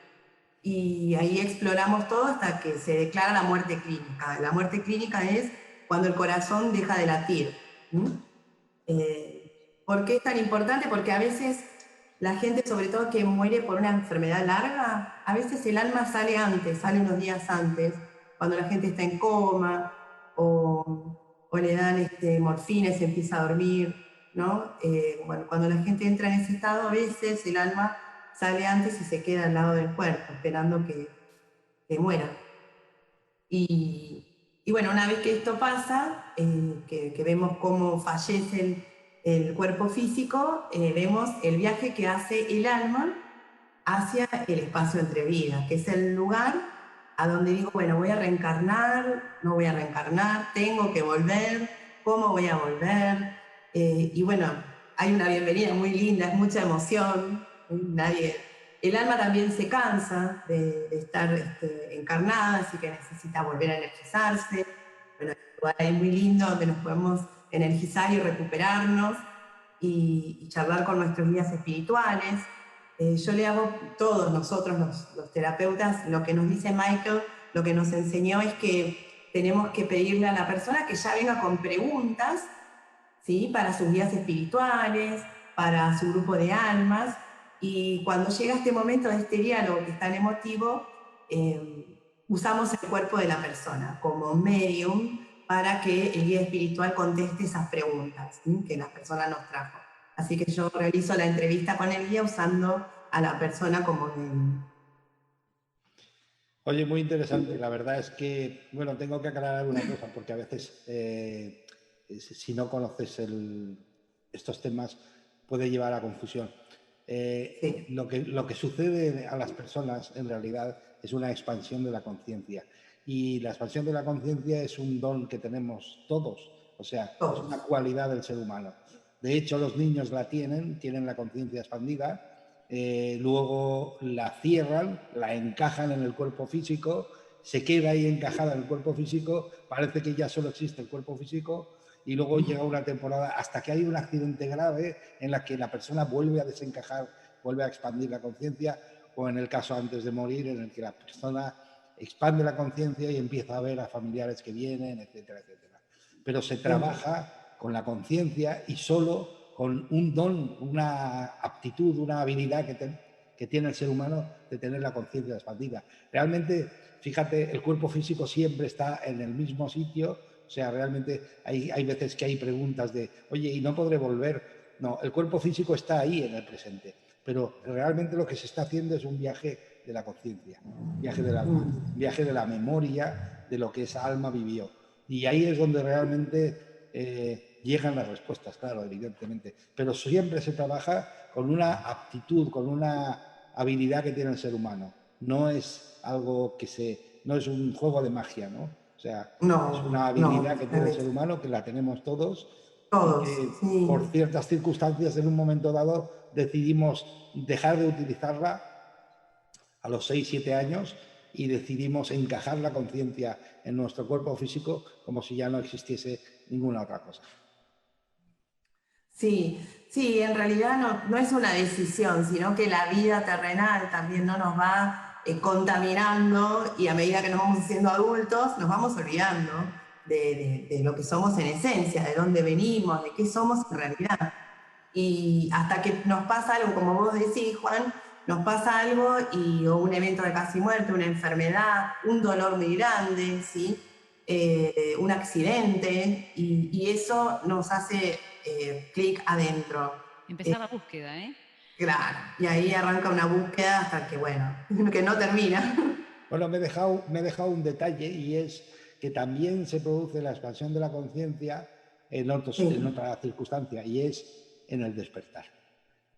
Y ahí exploramos todo hasta que se declara la muerte clínica. La muerte clínica es cuando el corazón deja de latir. ¿Por qué es tan importante? Porque a veces la gente, sobre todo que muere por una enfermedad larga, a veces el alma sale antes, sale unos días antes, cuando la gente está en coma o le dan morfina y se empieza a dormir, ¿no? Bueno, cuando la gente entra en ese estado, a veces el alma sale antes y se queda al lado del cuerpo, esperando que muera. Y bueno, una vez que esto pasa, que vemos cómo fallece el cuerpo físico, vemos el viaje que hace el alma hacia el espacio entre vidas, que es el lugar a donde digo, bueno, voy a reencarnar, no voy a reencarnar, tengo que volver, ¿cómo voy a volver? Y bueno, hay una bienvenida muy linda, es mucha emoción, nadie el alma también se cansa de estar encarnada, así que necesita volver a energizarse. Bueno, es un lugar ahí muy lindo donde nos podemos energizar y recuperarnos y charlar con nuestros guías espirituales. Yo le hago, todos nosotros los terapeutas, lo que nos dice Michael, lo que nos enseñó es que tenemos que pedirle a la persona que ya venga con preguntas, ¿sí? Para sus guías espirituales, para su grupo de almas, y cuando llega este momento de este diálogo que es tan emotivo, usamos el cuerpo de la persona como medium para que el guía espiritual conteste esas preguntas, ¿sí? Que la persona nos trajo. Así que yo realizo la entrevista con el guía usando a la persona como medium. Oye, muy interesante. La verdad es que, bueno, tengo que aclarar una cosa, porque a veces, si no conoces estos temas, puede llevar a confusión. Sí. Lo que sucede a las personas, en realidad, es una expansión de la conciencia. Y la expansión de la conciencia es un don que tenemos todos, o sea, es una cualidad del ser humano. De hecho, los niños la tienen la conciencia expandida. Luego la cierran, la encajan en el cuerpo físico, se queda ahí encajada en el cuerpo físico, parece que ya solo existe el cuerpo físico, y luego llega una temporada hasta que hay un accidente grave en la que la persona vuelve a desencajar, vuelve a expandir la conciencia, o en el caso antes de morir, en el que la persona expande la conciencia y empieza a ver a familiares que vienen, etcétera, etcétera. Pero se trabaja con la conciencia y solo con un don, una aptitud, una habilidad que tiene el ser humano de tener la conciencia expandida. Realmente, fíjate, el cuerpo físico siempre está en el mismo sitio, o sea, realmente hay veces que hay preguntas de, oye, ¿y no podré volver? No, el cuerpo físico está ahí en el presente, pero realmente lo que se está haciendo es un viaje de la conciencia, un viaje del alma, un viaje de la memoria de lo que esa alma vivió. Y ahí es donde realmente llegan las respuestas, claro, evidentemente. Pero siempre se trabaja con una aptitud, con una habilidad que tiene el ser humano. No es algo no es un juego de magia, ¿no? O sea, es una habilidad que tiene el ser humano, que la tenemos todos, y que sí. por ciertas circunstancias en un momento dado decidimos dejar de utilizarla a los 6-7 años y decidimos encajar la conciencia en nuestro cuerpo físico como si ya no existiese ninguna otra cosa. Sí, sí, en realidad no es una decisión, sino que la vida terrenal también no nos va contaminando, y a medida que nos vamos haciendo adultos nos vamos olvidando de lo que somos en esencia, de dónde venimos, de qué somos en realidad. Y hasta que nos pasa algo, como vos decís, Juan, nos pasa algo o un evento de casi muerte, una enfermedad, un dolor muy grande, ¿sí? Un accidente, y eso nos hace clic adentro. Empezar la búsqueda, ¿eh? Claro, y ahí arranca una búsqueda hasta que, bueno, que no termina. Bueno, me he dejado un detalle, y es que también se produce la expansión de la conciencia en otra circunstancia, y es en el despertar.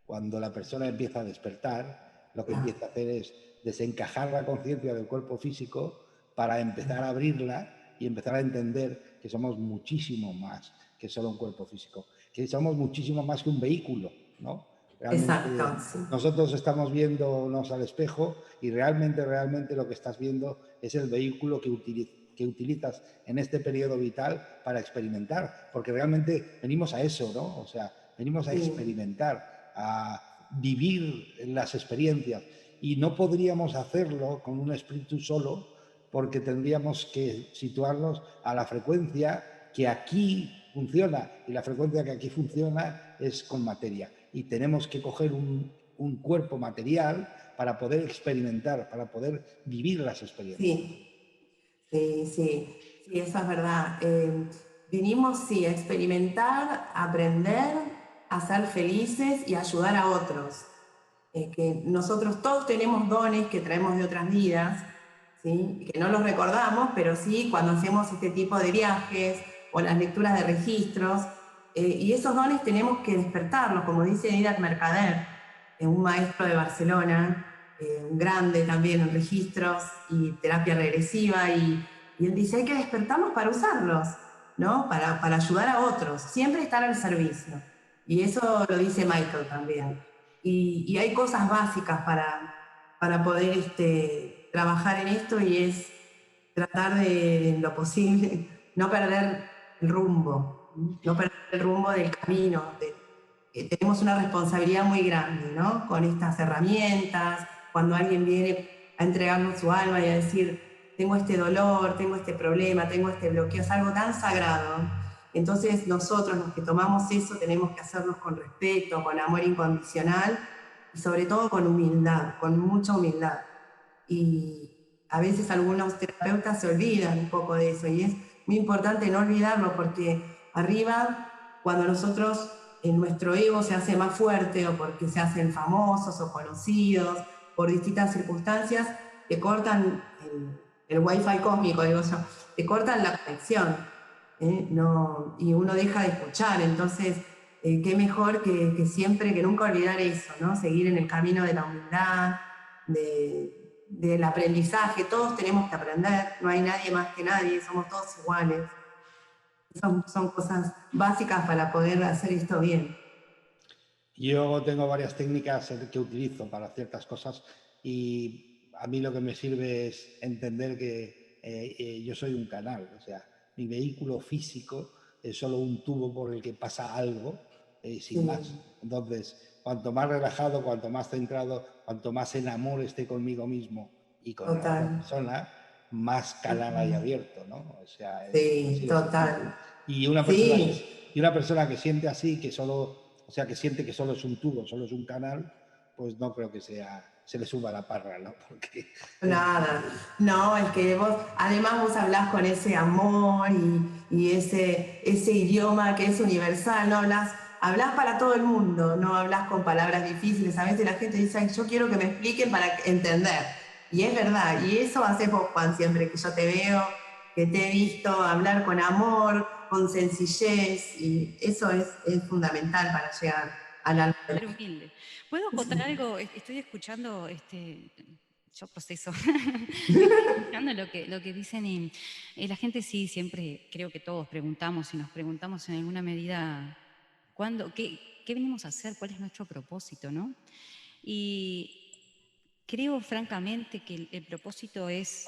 Cuando la persona empieza a despertar, lo que empieza a hacer es desencajar la conciencia del cuerpo físico para empezar a abrirla y empezar a entender que somos muchísimo más que solo un cuerpo físico, que somos muchísimo más que un vehículo, ¿no? Realmente, exacto, sí. Nosotros estamos viéndonos al espejo y realmente lo que estás viendo es el vehículo que utilizas en este periodo vital para experimentar, porque realmente venimos a eso, ¿no? O sea, venimos a experimentar, a vivir las experiencias, y no podríamos hacerlo con un espíritu solo, porque tendríamos que situarnos a la frecuencia que aquí funciona, y la frecuencia que aquí funciona es con materia, y tenemos que coger un cuerpo material para poder experimentar, para poder vivir las experiencias. Sí, eso es verdad. Vinimos, sí, a experimentar, a aprender, a ser felices y ayudar a otros. Que nosotros todos tenemos dones que traemos de otras vidas, ¿sí? Que no los recordamos, pero sí cuando hacemos este tipo de viajes o las lecturas de registros, y esos dones tenemos que despertarlos, como dice Dídac Mercader, un maestro de Barcelona, un grande también en registros y terapia regresiva, y él dice, hay que despertarlos para usarlos, ¿no? Para ayudar a otros, siempre estar al servicio. Y eso lo dice Michael también. y hay cosas básicas para poder trabajar en esto y es tratar de, en lo posible, no perder el rumbo, no perder el rumbo del camino. Tenemos una responsabilidad muy grande, ¿no? Con estas herramientas, cuando alguien viene a entregarnos su alma y a decir, tengo este dolor, tengo este problema, tengo este bloqueo, es algo tan sagrado. Entonces nosotros, los que tomamos eso, tenemos que hacerlo con respeto, con amor incondicional y sobre todo con humildad, con mucha humildad. Y a veces algunos terapeutas se olvidan un poco de eso y es muy importante no olvidarlo porque arriba, cuando nosotros en nuestro ego se hace más fuerte o porque se hacen famosos o conocidos por distintas circunstancias, te cortan el wifi cósmico, digo yo, te cortan la conexión, no, y uno deja de escuchar. Entonces, qué mejor que siempre, que nunca olvidar eso, ¿no? Seguir en el camino de la humildad, del aprendizaje. Todos tenemos que aprender, no hay nadie más que nadie, somos todos iguales. Son cosas básicas para poder hacer esto bien. Yo tengo varias técnicas que utilizo para ciertas cosas y a mí lo que me sirve es entender que yo soy un canal, o sea, mi vehículo físico es solo un tubo por el que pasa algo, sin más. Entonces, cuanto más relajado, cuanto más centrado, cuanto más en amor esté conmigo mismo y con la otra persona, más canal hay abierto, ¿no? O sea, sí, total. Y una persona que siente así, que solo, o sea, que siente que solo es un tubo, solo es un canal, pues no creo que se le suba la parra, ¿no? Porque nada, no, es que además vos hablás con ese amor y ese idioma que es universal, no hablás para todo el mundo, no hablas con palabras difíciles. A veces la gente dice, "Ay, yo quiero que me expliquen para entender". Y es verdad, y eso haces vos, Juan, siempre que yo te veo, que te he visto hablar con amor, con sencillez, y eso es fundamental para llegar al alma. Ser humilde. ¿Puedo contar algo? Estoy escuchando, yo proceso, estoy escuchando lo que dicen y la gente sí, siempre creo que todos preguntamos y nos preguntamos en alguna medida, ¿qué venimos a hacer? ¿Cuál es nuestro propósito, no? Y creo francamente que el propósito es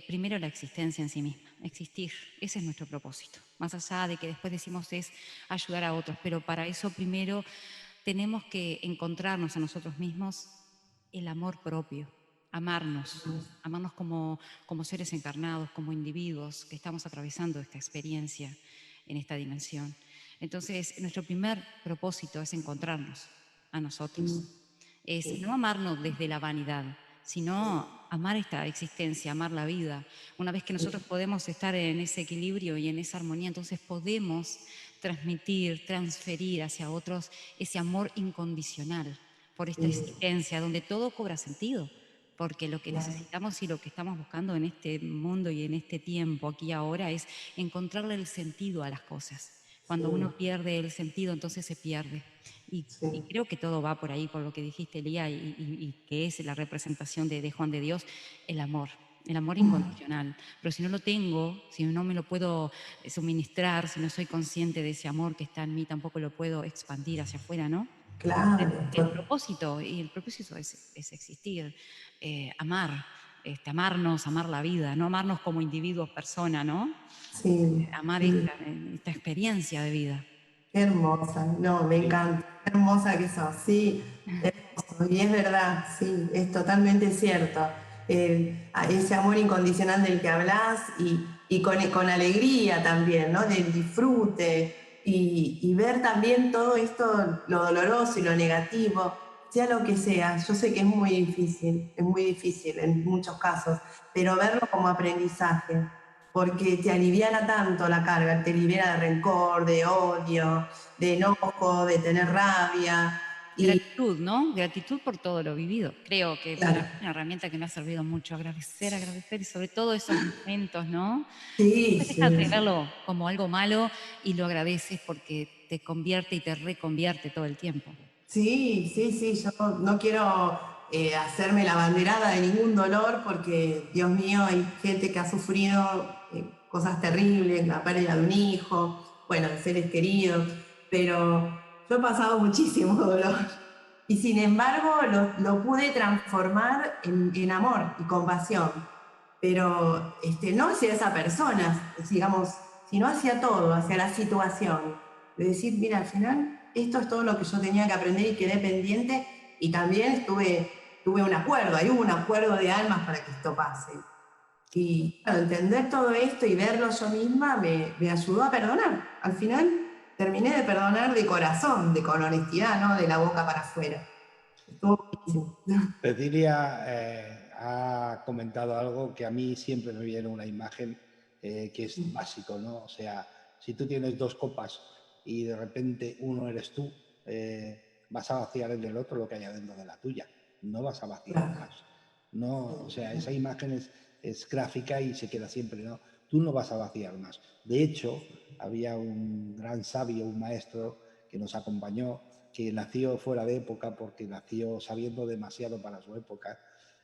primero la existencia en sí misma, existir, ese es nuestro propósito. Más allá de que después decimos es ayudar a otros, pero para eso primero tenemos que encontrarnos a nosotros mismos el amor propio, amarnos como seres encarnados, como individuos que estamos atravesando esta experiencia en esta dimensión. Entonces, nuestro primer propósito es encontrarnos a nosotros. Es no amarnos desde la vanidad, sino amar esta existencia, amar la vida. Una vez que nosotros podemos estar en ese equilibrio y en esa armonía, entonces podemos transmitir, transferir hacia otros ese amor incondicional por esta existencia, donde todo cobra sentido, porque lo que necesitamos y lo que estamos buscando en este mundo y en este tiempo, aquí y ahora, es encontrarle el sentido a las cosas. Cuando uno pierde el sentido, entonces se pierde. Y creo que todo va por ahí, por lo que dijiste, Lía, y que es la representación de Juan de Dios, el amor incondicional. Pero si no lo tengo, si no me lo puedo suministrar, si no soy consciente de ese amor que está en mí, tampoco lo puedo expandir hacia afuera, ¿no? Claro. El propósito es existir, amar, amarnos, amar la vida, no amarnos como individuos, persona, ¿no? Sí. Amar esta experiencia de vida. Qué hermosa, no, me encanta, qué hermosa que sos, sí, hermoso. Y es verdad, sí, es totalmente cierto. Ese amor incondicional del que hablas y con alegría también, ¿no? Del disfrute y ver también todo esto, lo doloroso y lo negativo, sea lo que sea. Yo sé que es muy difícil en muchos casos, pero verlo como aprendizaje, porque te aliviana tanto la carga, te libera de rencor, de odio, de enojo, de tener rabia. Gratitud, ¿no? Gratitud por todo lo vivido. Creo que Claro. es una herramienta que me ha servido mucho. Agradecer y sobre todo esos momentos, ¿no? Sí, Dejas de verlo como algo malo y lo agradeces porque te convierte y te reconvierte todo el tiempo. Sí, yo no quiero hacerme la banderada de ningún dolor porque, Dios mío, hay gente que ha sufrido cosas terribles, la pérdida de un hijo, bueno, de seres queridos, pero yo he pasado muchísimo dolor Y sin embargo lo pude transformar en amor y compasión. Pero no hacia esa persona, digamos, sino hacia todo, hacia la situación. De decir, mira, al final esto es todo lo que yo tenía que aprender y quedé pendiente, y también tuve un acuerdo, hay un acuerdo de almas para que esto pase. Y claro, entender todo esto y verlo yo misma me ayudó a perdonar. Al final terminé de perdonar de corazón, con honestidad, no de la boca para afuera. Estuvo buenísimo. Cecilia ha comentado algo que a mí siempre me viene una imagen que es básico, ¿no? O sea, si tú tienes dos copas y de repente uno eres tú, vas a vaciar en el otro lo que hay dentro de la tuya. No vas a vaciar más. No, o sea, esa imagen es gráfica y se queda siempre, ¿no? Tú no vas a vaciar más. De hecho, había un gran sabio, un maestro que nos acompañó, que nació fuera de época porque nació sabiendo demasiado para su época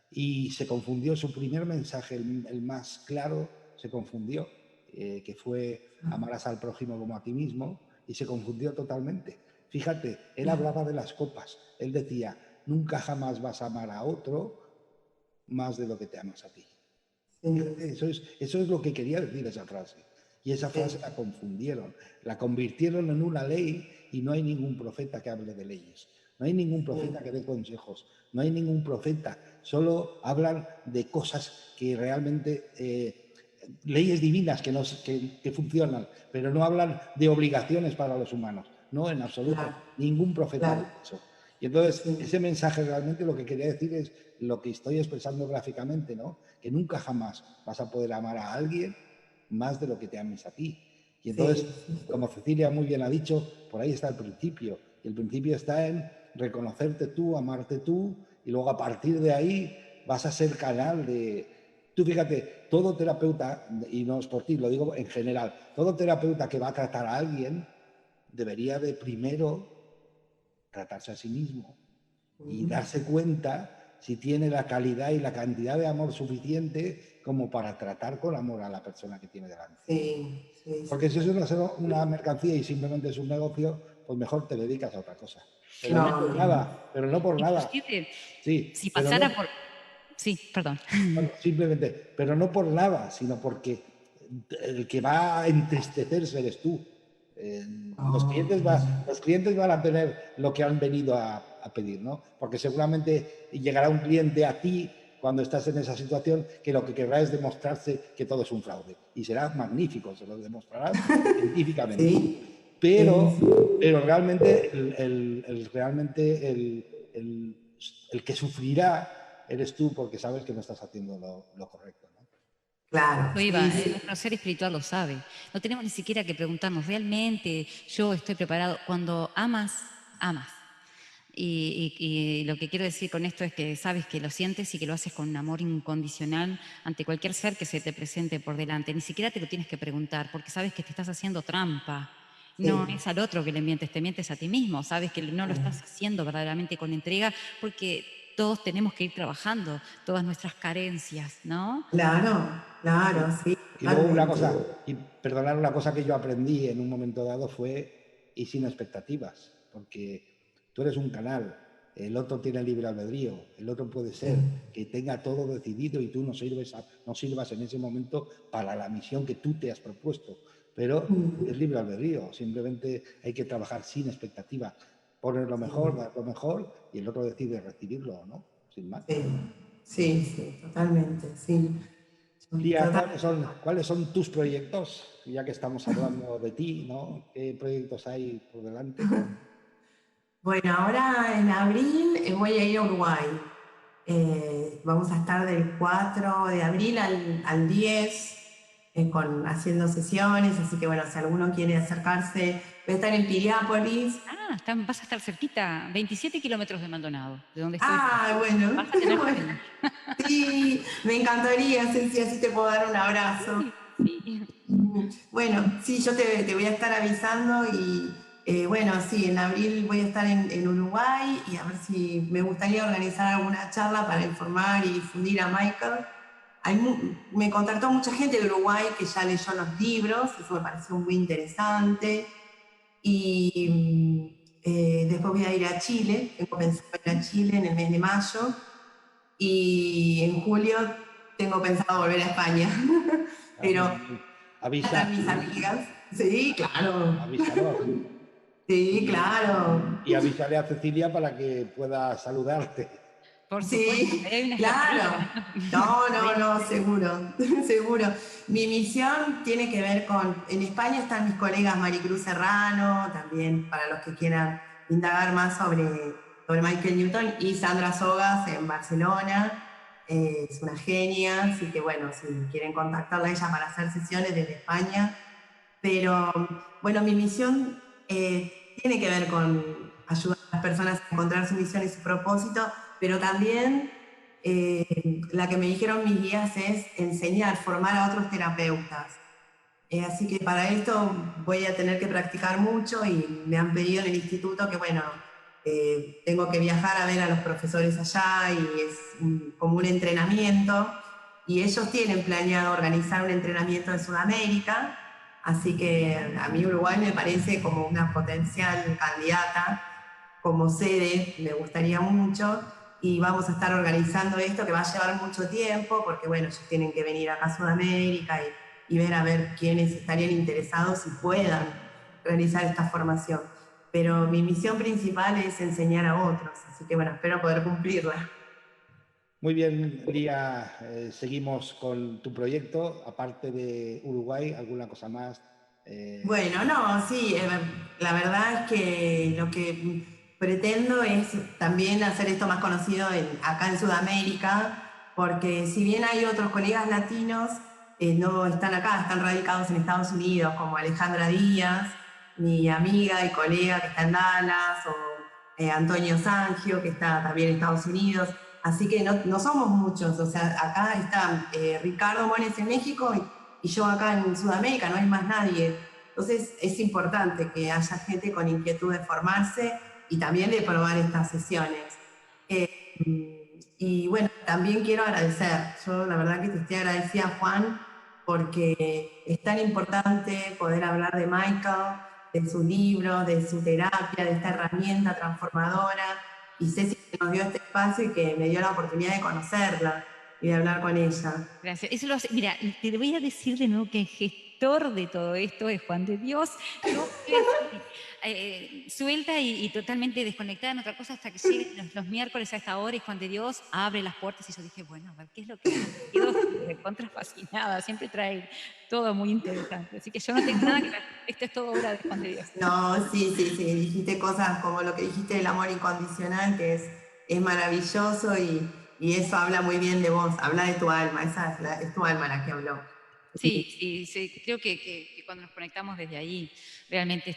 y se confundió. Su primer mensaje, el más claro, se confundió, que fue amarás al prójimo como a ti mismo, y se confundió totalmente. Fíjate, él hablaba de las copas. Él decía, nunca jamás vas a amar a otro más de lo que te amas a ti. Eso es lo que quería decir esa frase. Y esa frase la confundieron, la convirtieron en una ley, y no hay ningún profeta que hable de leyes. No hay ningún profeta que dé consejos. No hay ningún profeta. Solo hablan de cosas que realmente, leyes divinas que funcionan, pero no hablan de obligaciones para los humanos. No, en absoluto. Ningún profeta dice eso. Y entonces, ese mensaje realmente lo que quería decir es lo que estoy expresando gráficamente, ¿no? Que nunca jamás vas a poder amar a alguien más de lo que te ames a ti. Y entonces, como Cecilia muy bien ha dicho, por ahí está el principio. Y el principio está en reconocerte tú, amarte tú, y luego a partir de ahí vas a ser canal de... Tú fíjate, todo terapeuta, y no es por ti, lo digo en general, todo terapeuta que va a tratar a alguien debería de primero tratarse a sí mismo y darse cuenta si tiene la calidad y la cantidad de amor suficiente como para tratar con amor a la persona que tiene delante. Porque si es una mercancía y simplemente es un negocio, pues mejor te dedicas a otra cosa. Pero no por nada, pero no por nada. Sí, si pasara por... Sí, perdón. Bueno, simplemente, pero no por nada, sino porque el que va a entristecerse eres tú. Los clientes van a tener lo que han venido a pedir, ¿no? Porque seguramente llegará un cliente a ti cuando estás en esa situación que lo que querrá es demostrarse que todo es un fraude. Y será magnífico, se lo demostrará científicamente. Sí. Pero realmente el que sufrirá eres tú, porque sabes que no estás haciendo lo correcto, ¿no? Claro. Nuestro ser espiritual lo sabe. No tenemos ni siquiera que preguntarnos, ¿realmente yo estoy preparado? Cuando amas, amas. Y lo que quiero decir con esto es que sabes que lo sientes y que lo haces con un amor incondicional ante cualquier ser que se te presente por delante. Ni siquiera te lo tienes que preguntar, porque sabes que te estás haciendo trampa. No es al otro que le mientes, te mientes a ti mismo. Sabes que no lo estás haciendo verdaderamente con entrega, porque todos tenemos que ir trabajando todas nuestras carencias, ¿no? Claro, sí. Y luego una cosa que yo aprendí en un momento dado fue ir sin expectativas, porque tú eres un canal, el otro tiene libre albedrío, el otro puede ser que tenga todo decidido y tú no sirvas en ese momento para la misión que tú te has propuesto, pero es libre albedrío, simplemente hay que trabajar sin expectativa, poner lo mejor, dar lo mejor, y el otro decide recibirlo o no, sin más. Sí, totalmente, sí. Lía, ¿cuáles son tus proyectos? Ya que estamos hablando de ti, ¿no? ¿Qué proyectos hay por delante? Bueno, ahora en abril voy a ir a Uruguay. Vamos a estar del 4 de abril al 10 haciendo sesiones, así que bueno, si alguno quiere acercarse, voy a estar en Piriápolis. Vas a estar cerquita, 27 kilómetros de Maldonado, de donde estoy. Bueno. Vas a tener Sí, me encantaría, Ceci, así te puedo dar un abrazo. Sí. Bueno, sí, yo te voy a estar avisando y bueno, sí, en abril voy a estar en Uruguay y a ver si me gustaría organizar alguna charla para informar y difundir a Michael. Me contactó mucha gente de Uruguay que ya leyó los libros, eso me pareció muy interesante. Y Después voy a ir a Chile, tengo pensado ir a Chile en el mes de mayo. Y en julio tengo pensado volver a España. Pero Avisa, están mis amigas. Sí, claro. avísanos. Sí, claro. Y avísale a Cecilia para que pueda saludarte. Por supuesto, Sí, ahí hay una claro. escapadita. No, seguro, seguro. Mi misión tiene que ver con, en España están mis colegas Maricruz Serrano, también para los que quieran indagar más sobre Michael Newton, y Sandra Sogas en Barcelona. Es una genia, así que bueno, si quieren contactarla a ella para hacer sesiones desde España. Pero bueno, mi misión tiene que ver con ayudar a las personas a encontrar su misión y su propósito, pero también la que me dijeron mis guías es enseñar, formar a otros terapeutas. Así que para esto voy a tener que practicar mucho y me han pedido en el instituto que, bueno, tengo que viajar a ver a los profesores allá y es como un entrenamiento. Y ellos tienen planeado organizar un entrenamiento en Sudamérica, así que a mí Uruguay me parece como una potencial candidata como sede, me gustaría mucho. Y vamos a estar organizando esto que va a llevar mucho tiempo, porque bueno, ellos tienen que venir acá a Sudamérica y ver a ver quiénes estarían interesados y puedan realizar esta formación. Pero mi misión principal es enseñar a otros, así que bueno, espero poder cumplirla. Muy bien, Lía, seguimos con tu proyecto, aparte de Uruguay, ¿alguna cosa más? Bueno, no, sí, la verdad es que lo que pretendo es también hacer esto más conocido acá en Sudamérica, porque si bien hay otros colegas latinos, no están acá, están radicados en Estados Unidos, como Alejandra Díaz, mi amiga y colega que está en Dallas, o Antonio Sangio, que está también en Estados Unidos. Así que no somos muchos, o sea, acá está Ricardo Mones en México y yo acá en Sudamérica, no hay más nadie. Entonces es importante que haya gente con inquietud de formarse y también de probar estas sesiones. Y bueno, también quiero agradecer, yo la verdad que te estoy agradecida, Juan, porque es tan importante poder hablar de Michael, de su libro, de su terapia, de esta herramienta transformadora, y Ceci que nos dio este espacio y que me dio la oportunidad de conocerla y de hablar con ella. Gracias. Eso lo hace, mira, te voy a decir de nuevo que el gestor de todo esto es Juan de Dios. Yo estoy suelta y totalmente desconectada en otra cosa hasta que lleguen los miércoles a esta hora y Juan de Dios abre las puertas y yo dije, bueno, a ver qué es lo que quedo recontra fascinada. Siempre trae todo muy interesante. Así que yo no tengo nada que ver. Esto es todo obra de Juan de Dios. No, sí, dijiste cosas como lo que dijiste del amor incondicional, que es maravilloso y eso habla muy bien de vos, habla de tu alma, esa es tu alma la que habló. Sí, creo que cuando nos conectamos desde ahí, realmente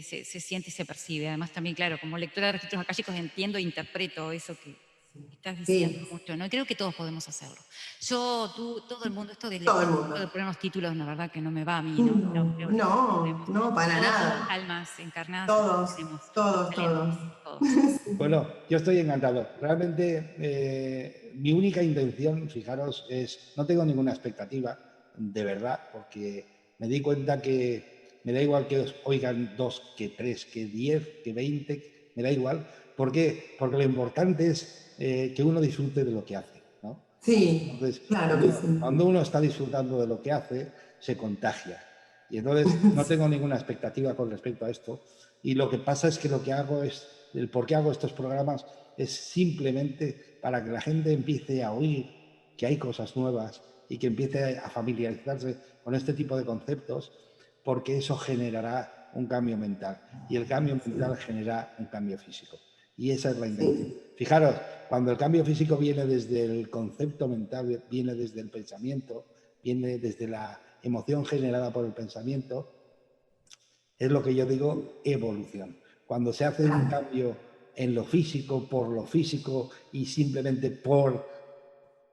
se siente y se percibe. Además también, claro, como lectora de registros akáshicos entiendo e interpreto eso que estás diciendo Sí, mucho, ¿no? Y creo que todos podemos hacerlo. Tú, todo el mundo, esto todo el de mundo. ponernos títulos, la verdad que no me va a mí, ¿no? Creo que podemos. No, para Todos somos nada. almas encarnadas y Todos, tenemos todos, todos. talentos, todos. Bueno, yo estoy encantado. Realmente mi única intención, fijaros, no tengo ninguna expectativa, de verdad, porque me di cuenta que me da igual que os oigan 2, que 3, que 10, que 20, me da igual. ¿Por qué? Porque lo importante es que uno disfrute de lo que hace, ¿no? Sí, Entonces, claro que sí. cuando uno está disfrutando de lo que hace, se contagia. Y entonces no tengo ninguna expectativa con respecto a esto. Y lo que pasa es que lo que hago es, el por qué hago estos programas es simplemente para que la gente empiece a oír que hay cosas nuevas y que empiece a familiarizarse con este tipo de conceptos, porque eso generará un cambio mental. Y el cambio mental genera un cambio físico. Y esa es la intención. Fijaros, cuando el cambio físico viene desde el concepto mental, viene desde el pensamiento, viene desde la emoción generada por el pensamiento, es lo que yo digo evolución. Cuando se hace un cambio en lo físico, por lo físico y simplemente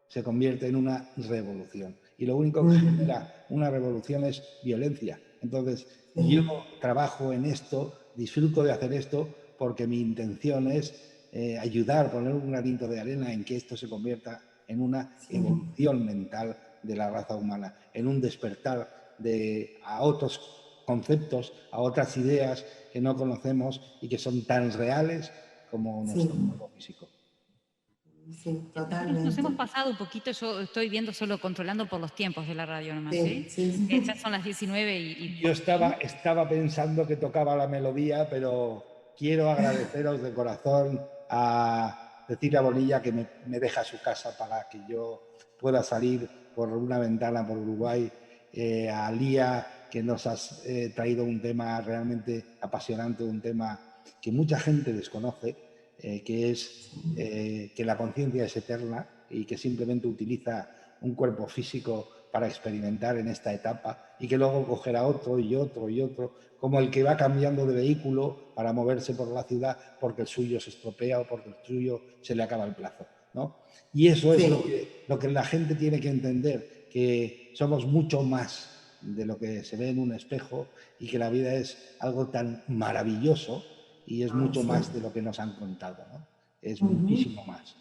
se convierte en una revolución. Y lo único que genera una revolución es violencia. Entonces, yo trabajo en esto, disfruto de hacer esto, porque mi intención es ayudar, poner un granito de arena en que esto se convierta en una evolución mental de la raza humana, en un despertar a otros conceptos, a otras ideas que no conocemos y que son tan reales como nuestro cuerpo físico. Sí, Nos totalmente. hemos pasado un poquito, yo estoy viendo solo controlando por los tiempos de la radio nomás, Sí, sí. Ya son las 19 y Yo estaba pensando que tocaba la melodía, pero quiero agradeceros de corazón a Cecilia Bonilla que me deja su casa para que yo pueda salir por una ventana por Uruguay, a Lía que nos has traído un tema realmente apasionante, un tema que mucha gente desconoce, que es que la conciencia es eterna y que simplemente utiliza un cuerpo físico para experimentar en esta etapa y que luego cogerá otro y otro y otro, como el que va cambiando de vehículo para moverse por la ciudad porque el suyo se estropea o porque el suyo se le acaba el plazo, ¿no? Y eso es lo que la gente tiene que entender, que somos mucho más de lo que se ve en un espejo y que la vida es algo tan maravilloso y es mucho más de lo que nos han contado, ¿no? Es muchísimo más.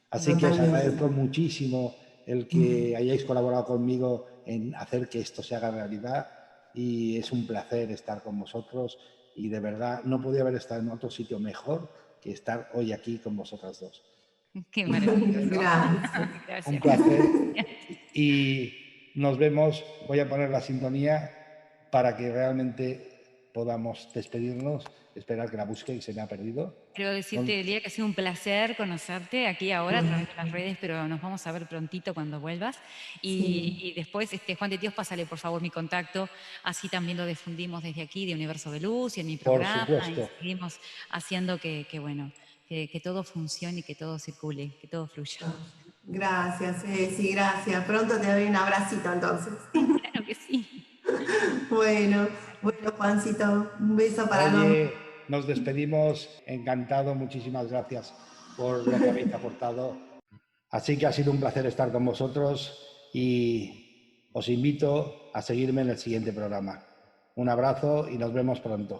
Así que os agradezco muchísimo el que hayáis colaborado conmigo en hacer que esto se haga realidad y es un placer estar con vosotros y de verdad no podía haber estado en otro sitio mejor que estar hoy aquí con vosotras dos. Qué maravilloso. Gracias. Un placer y nos vemos. Voy a poner la sintonía para que realmente podamos despedirnos. Esperar que la busque y se me ha perdido. Quiero decirte, Lía, que ha sido un placer conocerte aquí ahora a través de las redes, pero nos vamos a ver prontito cuando vuelvas. Y después, Juan de Dios, pásale por favor mi contacto, así también lo difundimos desde aquí, de Universo de Luz y en mi programa. Por supuesto. Y seguimos haciendo que todo funcione y que todo circule, que todo fluya. Gracias, sí, gracias. Pronto te doy un abracito entonces. Claro que sí. Bueno, Juancito, un beso para todos. Oye, nos despedimos. Encantado, muchísimas gracias por lo que habéis aportado. Así que ha sido un placer estar con vosotros y os invito a seguirme en el siguiente programa. Un abrazo y nos vemos pronto.